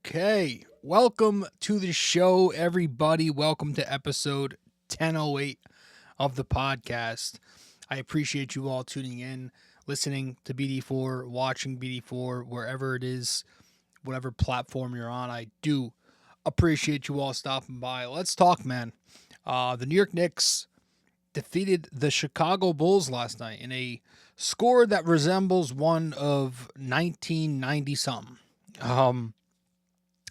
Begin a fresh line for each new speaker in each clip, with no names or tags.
Okay, welcome to the show, everybody. Welcome to episode 1008 of the podcast. I appreciate you all tuning in, listening to BD4, watching BD4, wherever it is, whatever platform you're on. I do appreciate you all stopping by. Let's talk, man. The New York Knicks defeated the Chicago Bulls last night in a score that resembles one of 1990 something.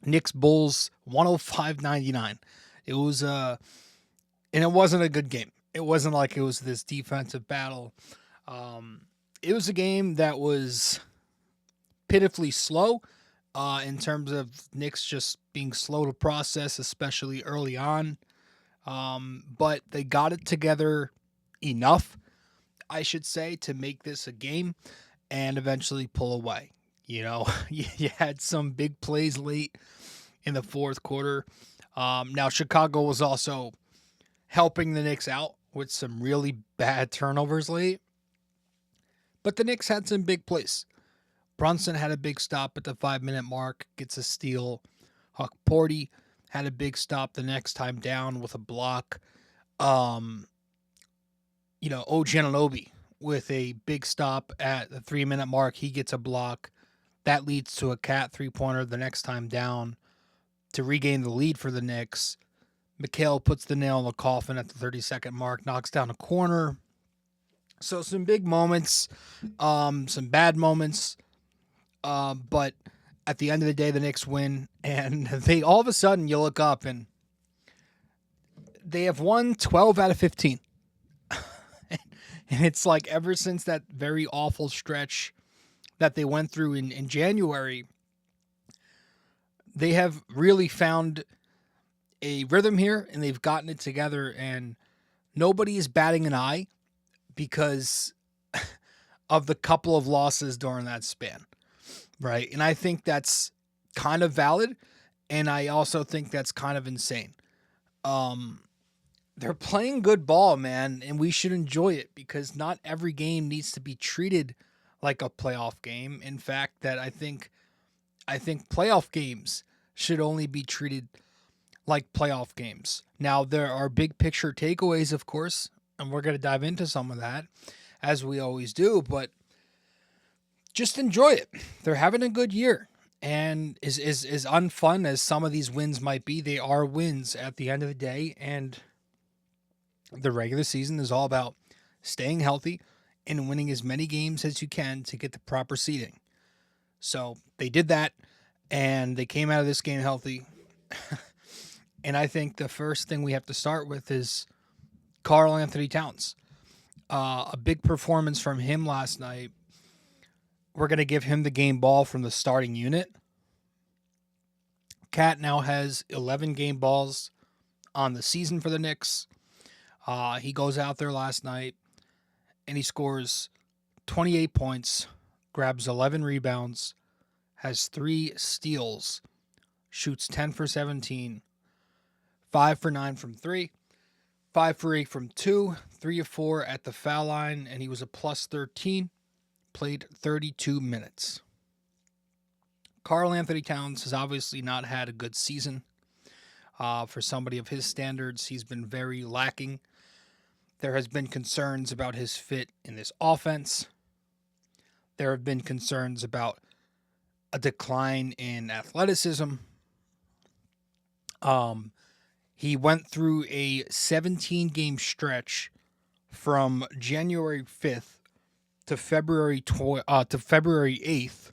Knicks Bulls 105-99. It was and it wasn't a good game. It wasn't like it was this defensive battle. Um it was a game that was pitifully slow in terms of Knicks just being slow to process, especially early on. But they got it together enough, I should say, to make this a game and eventually pull away. You know, you had some big plays late in the fourth quarter. Now, Chicago was also helping the Knicks out with some really bad turnovers late, but the Knicks had some big plays. Brunson had a big stop at the 5 minute mark, gets a steal. Huck Porty had a big stop the next time down with a block. Um, OG Anunoby with a big stop at the 3 minute mark, he gets a block. That leads to a cat 3-pointer the next time down to regain the lead for the Knicks. Mikal puts the nail in the coffin at the 30-second mark, knocks down a corner. So some big moments, some bad moments, but at the end of the day, the Knicks win, and they all of a sudden you look up and they have won 12 out of 15. And it's like ever since that very awful stretch that they went through in January, they have really found a rhythm here and they've gotten it together, and nobody is batting an eye because of the couple of losses during that span, right? And I think that's kind of valid, and I also think that's kind of insane. They're playing good ball, man, and we should enjoy it because not every game needs to be treated like a playoff game. In fact, that I think playoff games should only be treated like playoff games. Now, there are big picture takeaways, of course, and we're going to dive into some of that as we always do, but just enjoy it. They're having a good year. And as unfun as some of these wins might be, they are wins at the end of the day. And the regular season is all about staying healthy and winning as many games as you can to get the proper seeding. So they did that, and they came out of this game healthy. And I think the first thing we have to start with is Karl-Anthony Towns. A big performance from him last night. We're going to give him the game ball from the starting unit. Cat now has 11 game balls on the season for the Knicks. He goes out there last night and he scores 28 points, grabs 11 rebounds, has 3 steals, shoots 10 for 17, 5 for 9 from 3, 5 for 8 from 2, 3 of 4 at the foul line, and he was a plus 13, played 32 minutes. Karl-Anthony Towns has obviously not had a good season. For somebody of his standards, he's been very lacking. There has been concerns about his fit in this offense. There have been concerns about a decline in athleticism. He went through a 17-game stretch from January 5th to February 8th.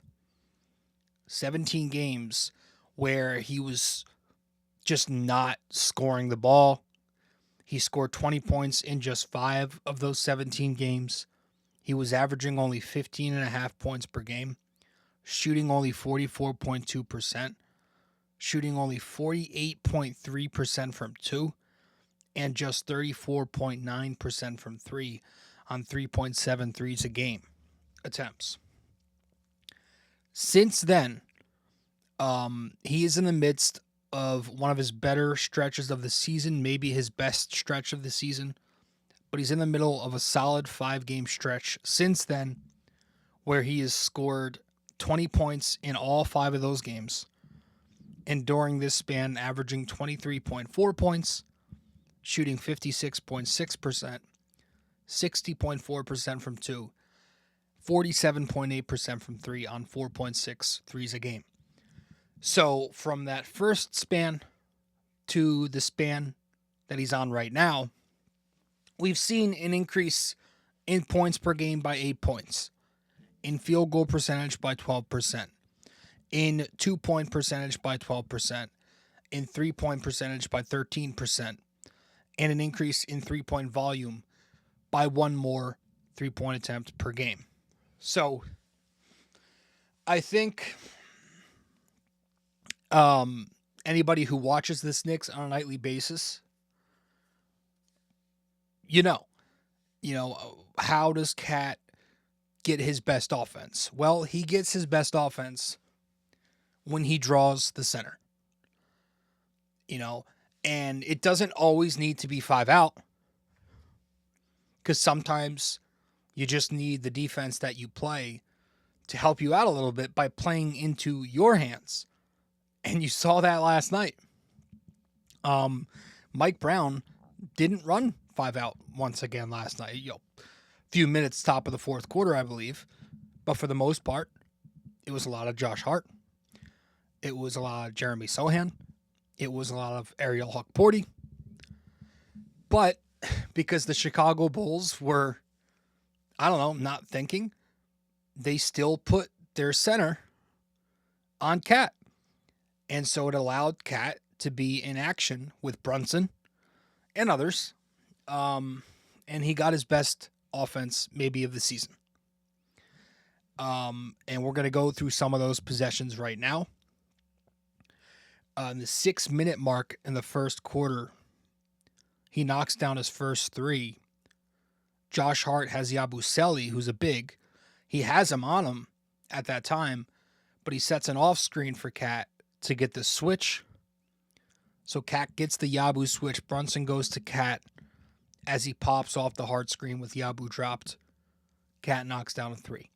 17 games where he was just not scoring the ball. He scored 20 points in just 5 of those 17 games. He was averaging only 15.5 points per game, shooting only 44.2%, shooting only 48.3% from 2, and just 34.9% from 3 on 3.7 threes a game attempts. Since then, he is in the midst of one of his better stretches of the season, maybe his best stretch of the season, but he's in the middle of a solid 5-game stretch since then where he has scored 20 points in all 5 of those games, and during this span, averaging 23.4 points, shooting 56.6%, 60.4% from two, 47.8% from three on 4.6 threes a game. So from that first span to the span that he's on right now, we've seen an increase in points per game by 8 points, in field goal percentage by 12%, in 2-point percentage by 12%, in 3-point percentage by 13%, and an increase in 3-point volume by one more 3-point attempt per game. So I think anybody who watches this Knicks on a nightly basis, you know, how does Cat get his best offense? Well, he gets his best offense when he draws the center. And it doesn't always need to be 5 out, because sometimes you just need the defense that you play to help you out a little bit by playing into your hands. And you saw that last night. Mike Brown didn't run 5 out once again last night. Few minutes top of the fourth quarter, I believe. But for the most part, it was a lot of Josh Hart. It was a lot of Jeremy Sohan. It was a lot of Ariel Hukporti. But because the Chicago Bulls were, not thinking, they still put their center on Cat. And so it allowed Cat to be in action with Brunson and others. And he got his best offense maybe of the season. And we're going to go through some of those possessions right now. The 6-minute mark in the first quarter, he knocks down his first three. Josh Hart has Yabusele, who's a big. He has him on him at that time, but he sets an off screen for Cat to get the switch. So Cat gets the Yabu switch. Brunson goes to Cat as he pops off the Hart screen with Yabu dropped. Cat knocks down a three.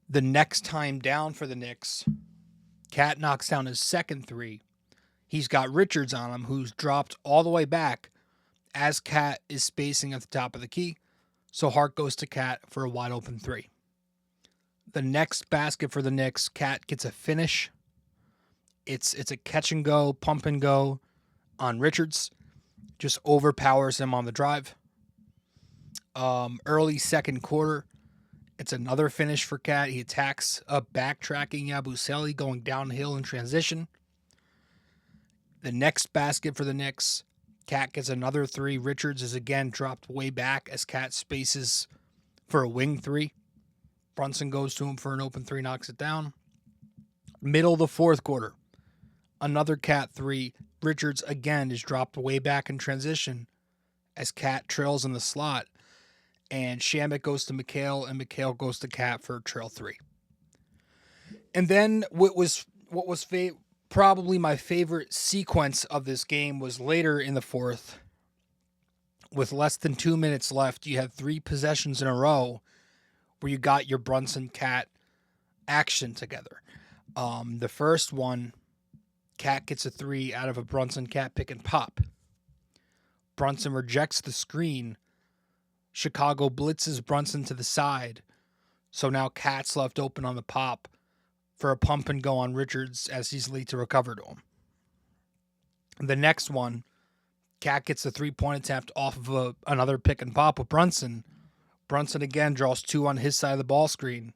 The next time down for the Knicks, Cat knocks down his second three. He's got Richards on him, who's dropped all the way back as Cat is spacing at the top of the key. So Hart goes to Cat for a wide open three. The next basket for the Knicks, Cat gets a finish. It's a catch and go, pump and go on Richards. Just overpowers him on the drive. Early second quarter, it's another finish for Cat. He attacks a backtracking Yabusele going downhill in transition. The next basket for the Knicks, Cat gets another three. Richards is again dropped way back as Cat spaces for a wing three. Brunson goes to him for an open three, knocks it down. Middle of the fourth quarter, another Cat three. Richards again is dropped way back in transition as Cat trails in the slot. And Shamet goes to McHale, and McHale goes to Cat for a trail three. And then what was probably my favorite sequence of this game was later in the fourth. With less than 2 minutes left, you had 3 possessions in a row where you got your Brunson-Cat action together. The first one, Cat gets a three out of a Brunson-Cat pick and pop. Brunson rejects the screen. Chicago blitzes Brunson to the side. So now Cat's left open on the pop for a pump and go on Richards as he's late to recover to him. The next one, Cat gets a 3-point attempt off of another pick and pop with Brunson. Brunson again draws 2 on his side of the ball screen.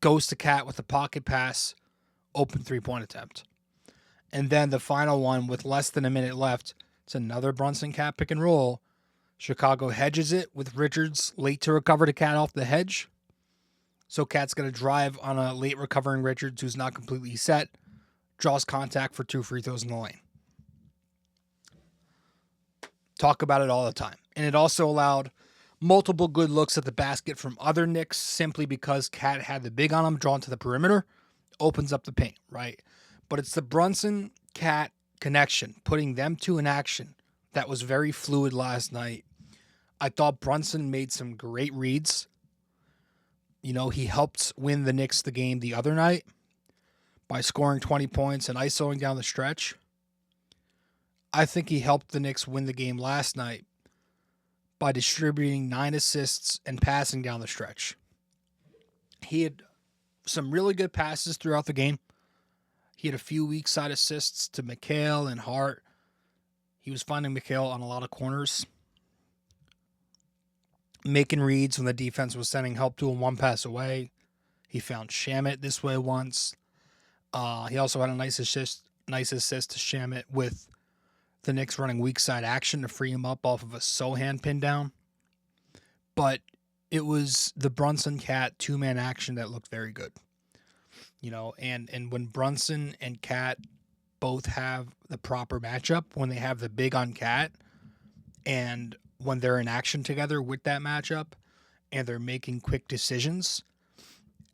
Goes to Cat with a pocket pass, open 3-point attempt. And then the final one with less than a minute left, it's another Brunson-Cat pick and roll. Chicago hedges it with Richards late to recover to Cat off the hedge. So Cat's going to drive on a late recovering Richards who's not completely set. Draws contact for 2 free throws in the lane. Talk about it all the time. And it also allowed multiple good looks at the basket from other Knicks simply because Cat had the big on him drawn to the perimeter. Opens up the paint, right? But it's the Brunson-Cat connection, putting them two in action, that was very fluid last night. I thought Brunson made some great reads. He helped win the Knicks the game the other night. by scoring 20 points and isoing down the stretch. I think he helped the Knicks win the game last night by distributing 9 assists and passing down the stretch. He had some really good passes throughout the game. He had a few weak side assists to McHale and Hart. He was finding McHale on a lot of corners, making reads when the defense was sending help to him one pass away. He found Shamet this way once. He also had a nice assist to Shamet with the Knicks running weak side action to free him up off of a Sohan pin down. But it was the Brunson Cat 2-man action that looked very good. And when Brunson and Cat both have the proper matchup, when they have the big on Cat, and when they're in action together with that matchup, and they're making quick decisions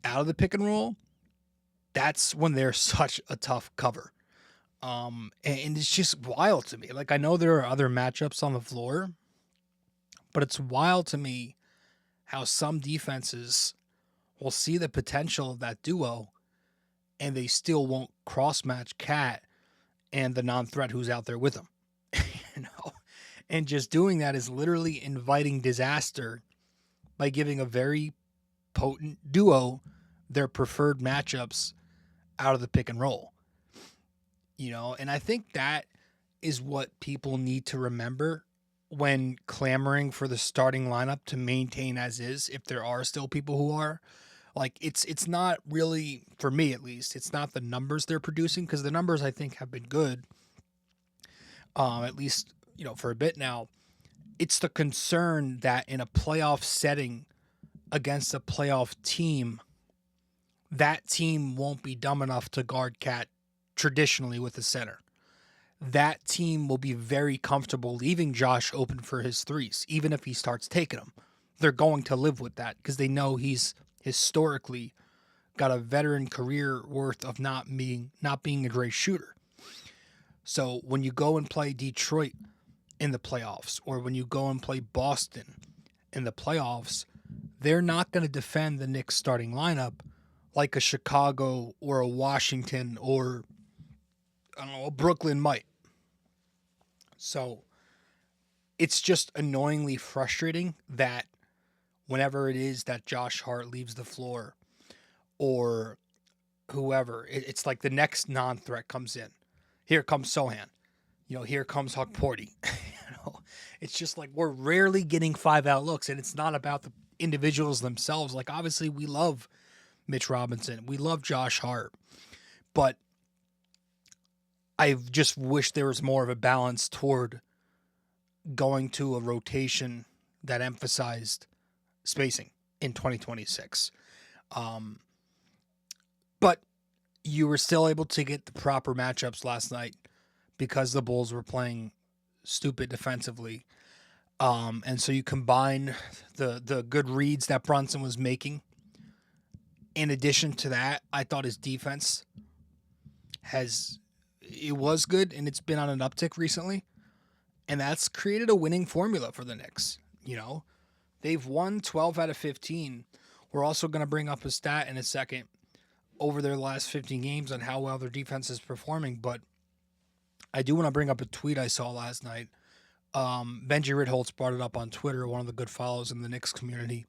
out of the pick and roll, that's when they're such a tough cover. And it's just wild to me. Like, I know there are other matchups on the floor, but it's wild to me how some defenses will see the potential of that duo and they still won't cross-match Cat and the non-threat who's out there with him. And just doing that is literally inviting disaster by giving a very potent duo their preferred matchups out of the pick and roll. And I think that is what people need to remember when clamoring for the starting lineup to maintain as is, if there are still people who are. Like, it's not really, for me at least, it's not the numbers they're producing, because the numbers I think have been good, at least, for a bit now. It's the concern that in a playoff setting against a playoff team, that team won't be dumb enough to guard Cat traditionally with the center. That team will be very comfortable leaving Josh open for his threes, even if he starts taking them. They're going to live with that because they know he's historically got a veteran career worth of not being a great shooter. So when you go and play Detroit in the playoffs, or when you go and play Boston in the playoffs, they're not going to defend the Knicks starting lineup like a Chicago or a Washington or, a Brooklyn might. So it's just annoyingly frustrating that whenever it is that Josh Hart leaves the floor or whoever, it's like the next non-threat comes in. Here comes Sohan. Here comes Huck Porty. It's just like we're rarely getting 5-out looks, and it's not about the individuals themselves. Like, obviously, we love Mitch Robinson. We love Josh Hart. But I just wish there was more of a balance toward going to a rotation that emphasized spacing in 2026. But you were still able to get the proper matchups last night because the Bulls were playing stupid defensively. And so you combine the good reads that Brunson was making. In addition to that, I thought his defense was good, and it's been on an uptick recently. And that's created a winning formula for the Knicks. They've won 12 out of 15. We're also going to bring up a stat in a second over their last 15 games on how well their defense is performing. But I do want to bring up a tweet I saw last night. Benji Ritholtz brought it up on Twitter, one of the good follows in the Knicks community.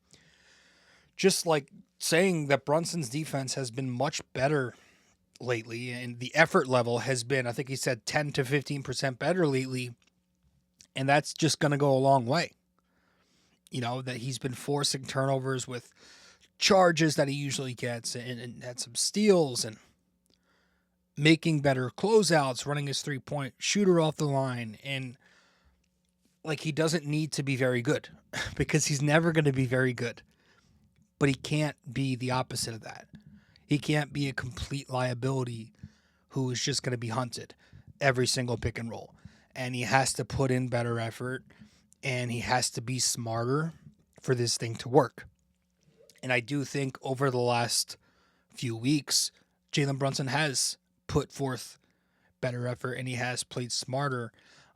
Just like saying that Brunson's defense has been much better lately, and the effort level has been, I think he said 10 to 15% better lately, and that's just going to go a long way. That he's been forcing turnovers with charges that he usually gets, and had some steals, and making better closeouts, running his three-point shooter off the line, and like, he doesn't need to be very good because he's never going to be very good. But he can't be the opposite of that. He can't be a complete liability who is just going to be hunted every single pick and roll. And he has to put in better effort, and he has to be smarter for this thing to work. And I do think over the last few weeks, Jalen Brunson has put forth better effort, and he has played smarter.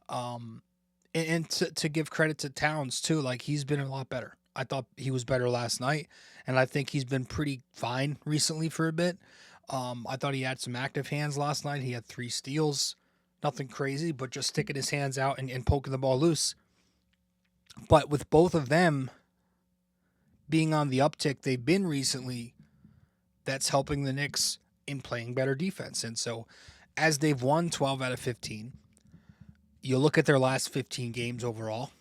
And to give credit to Towns too, like, he's been a lot better. I thought he was better last night, and I think he's been pretty fine recently for a bit. I thought he had some active hands last night. He had 3 steals. Nothing crazy, but just sticking his hands out and poking the ball loose. But with both of them being on the uptick they've been recently, that's helping the Knicks in playing better defense. And so as they've won 12 out of 15, you look at their last 15 games overall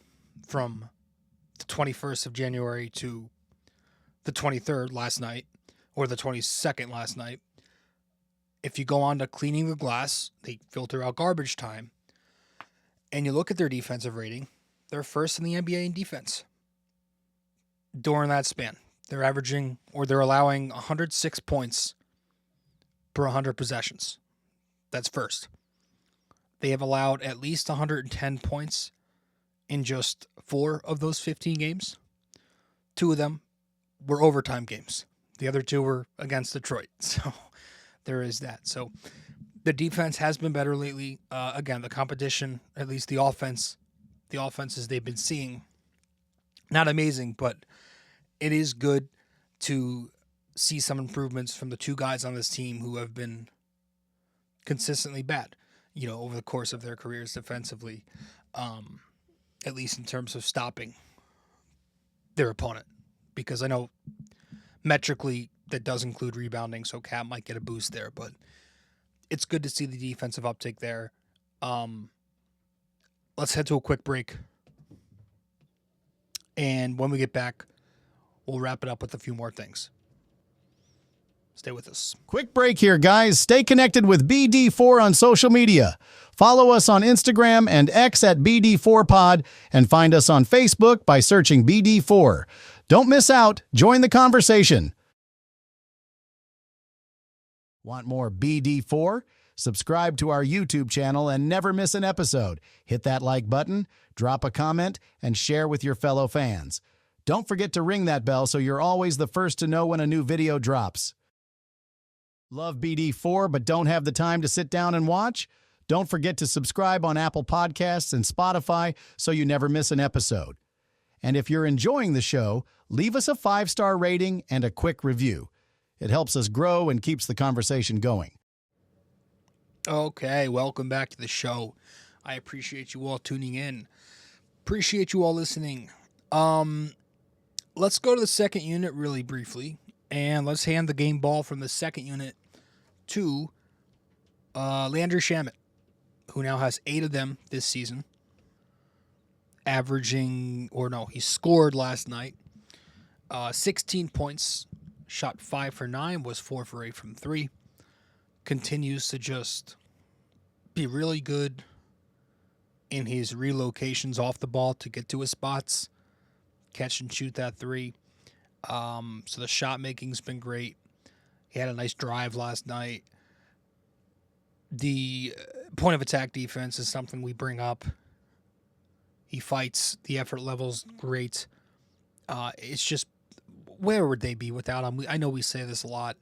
from the 21st of January to the 23rd last night, or the 22nd last night. If you go on to cleaning the glass, they filter out garbage time, and you look at their defensive rating, they're first in the NBA in defense. During that span, they're averaging, or they're allowing 106 points per 100 possessions. That's first. They have allowed at least 110 points in just 4 of those 15 games. 2 of them were overtime games. The other 2 were against Detroit. So there is that. So the defense has been better lately. Again, the competition, at least the offenses they've been seeing, not amazing, but it is good to see some improvements from the 2 guys on this team who have been consistently bad, over the course of their careers defensively, at least in terms of stopping their opponent. Because I know metrically that does include rebounding, so Cat might get a boost there, but it's good to see the defensive uptick there. Let's head to a quick break. And when we get back, we'll wrap it up with a few more things. Stay with us.
Quick break here, guys. Stay connected with BD4 on social media. Follow us on Instagram and X at BD4Pod, and find us on Facebook by searching BD4. Don't miss out. Join the conversation. Want more BD4? Subscribe to our YouTube channel and never miss an episode. Hit that like button, drop a comment, and share with your fellow fans. Don't forget to ring that bell so you're always the first to know when a new video drops. Love BD4 but don't have the time to sit down and watch? Don't forget to subscribe on Apple Podcasts and Spotify so you never miss an episode. And if you're enjoying the show, leave us a 5-star rating and a quick review. It helps us grow and keeps the conversation going.
Okay, welcome back to the show. I appreciate you all tuning in. Appreciate you all listening. Let's go to the second unit really briefly, and let's hand the game ball from the second unit to Landry Shamet, who now has 8 of them this season. He scored last night. 16 points, shot 5 for 9, was 4 for 8 from 3. Continues to just be really good in his relocations off the ball to get to his spots, catch and shoot that 3. So the shot making's been great. He had a nice drive last night. The point of attack defense is something we bring up. He fights. The effort level's great. It's just, where would they be without him? I know we say this a lot,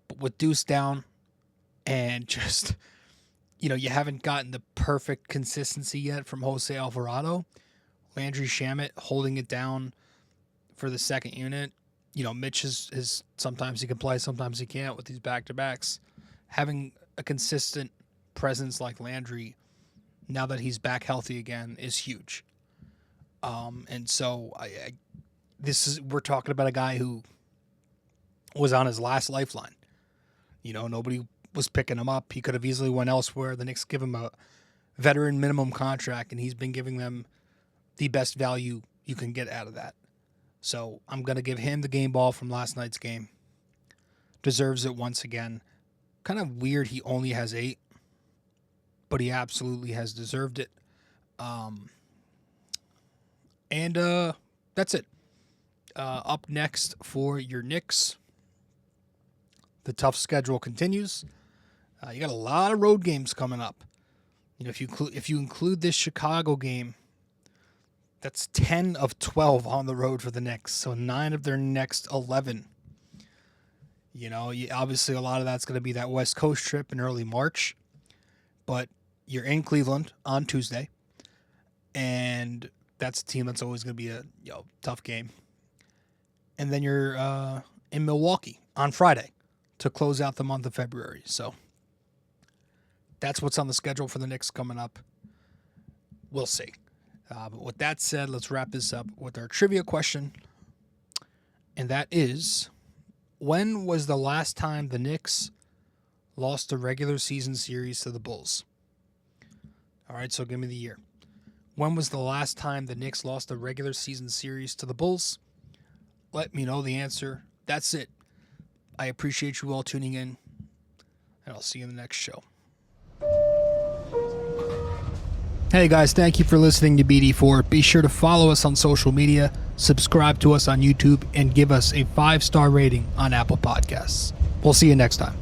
but with Deuce down and just, you haven't gotten the perfect consistency yet from Jose Alvarado. Landry Shamet holding it down for the second unit. Mitch is sometimes he can play, sometimes he can't with these back-to-backs. Having a consistent presence like Landry, now that he's back healthy again, is huge. And so we're talking about a guy who was on his last lifeline. Nobody was picking him up. He could have easily went elsewhere. The Knicks give him a veteran minimum contract, and he's been giving them the best value you can get out of that. So I'm going to give him the game ball from last night's game. Deserves it once again. Kind of weird he only has 8, but he absolutely has deserved it. And that's it. Up next for your Knicks, the tough schedule continues. You got a lot of road games coming up. If you include this Chicago game, that's 10 of 12 on the road for the Knicks. So 9 of their next 11. Obviously a lot of that's going to be that West Coast trip in early March. But you're in Cleveland on Tuesday. And that's a team that's always going to be a tough game. And then you're in Milwaukee on Friday. to close out the month of February. So that's what's on the schedule for the Knicks coming up. We'll see. But with that said, let's wrap this up with our trivia question. And that is, when was the last time the Knicks lost a regular season series to the Bulls? All right, so give me the year. When was the last time the Knicks lost a regular season series to the Bulls? Let me know the answer. That's it. I appreciate you all tuning in, and I'll see you in the next show. Hey guys, thank you for listening to BD4. Be sure to follow us on social media, subscribe to us on YouTube, and give us a 5-star rating on Apple Podcasts. We'll see you next time.